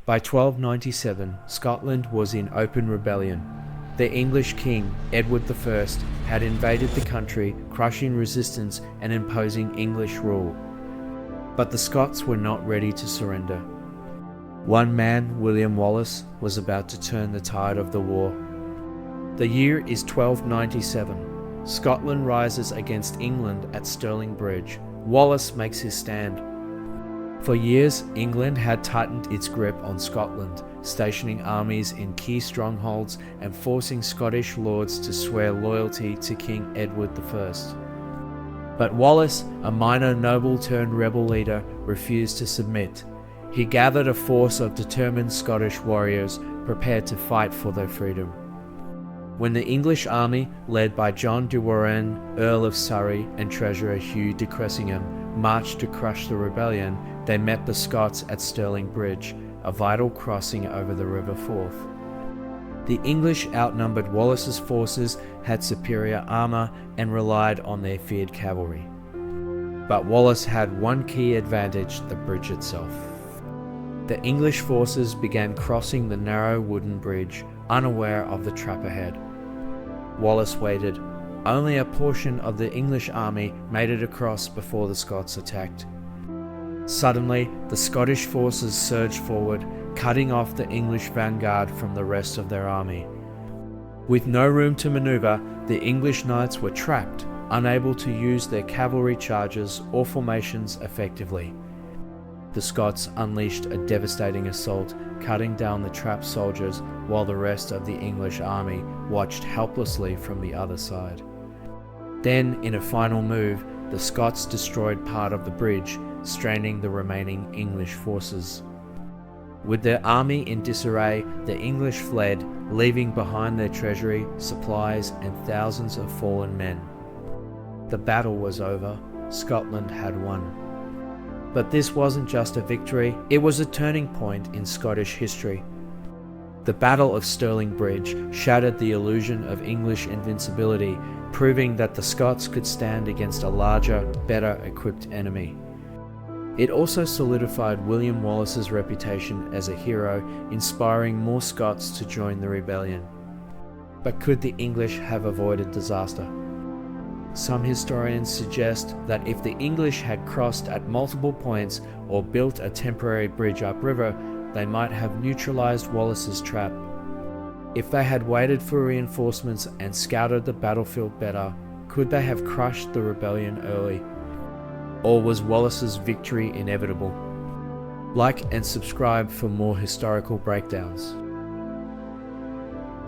By 1297, Scotland was in open rebellion. The English king, Edward I, had invaded the country, crushing resistance and imposing English rule. But the Scots were not ready to surrender. One man, William Wallace, was about to turn the tide of the war. The year is 1297. Scotland rises against England at Stirling Bridge. Wallace makes his stand. For years, England had tightened its grip on Scotland, stationing armies in key strongholds and forcing Scottish lords to swear loyalty to King Edward I. But Wallace, a minor noble turned rebel leader, refused to submit. He gathered a force of determined Scottish warriors prepared to fight for their freedom. When the English army, led by John de Warenne, Earl of Surrey, and Treasurer Hugh de Cressingham, marched to crush the rebellion, they met the Scots at Stirling Bridge, a vital crossing over the River Forth. The English outnumbered Wallace's forces, had superior armour, and relied on their feared cavalry. But Wallace had one key advantage: the bridge itself. The English forces began crossing the narrow wooden bridge, unaware of the trap ahead. Wallace waited. Only a portion of the English army made it across before the Scots attacked. Suddenly, the Scottish forces surged forward, cutting off the English vanguard from the rest of their army. With no room to maneuver, the English knights were trapped, unable to use their cavalry charges or formations effectively. The Scots unleashed a devastating assault, cutting down the trapped soldiers while the rest of the English army watched helplessly from the other side. Then, in a final move, the Scots destroyed part of the bridge, straining the remaining English forces. With their army in disarray, the English fled, leaving behind their treasury, supplies, and thousands of fallen men. The battle was over. Scotland had won. But this wasn't just a victory, it was a turning point in Scottish history. The Battle of Stirling Bridge shattered the illusion of English invincibility, proving that the Scots could stand against a larger, better equipped enemy. It also solidified William Wallace's reputation as a hero, inspiring more Scots to join the rebellion. But could the English have avoided disaster? Some historians suggest that if the English had crossed at multiple points or built a temporary bridge upriver, they might have neutralized Wallace's trap. If they had waited for reinforcements and scouted the battlefield better, could they have crushed the rebellion early? Or was Wallace's victory inevitable? Like and subscribe for more historical breakdowns.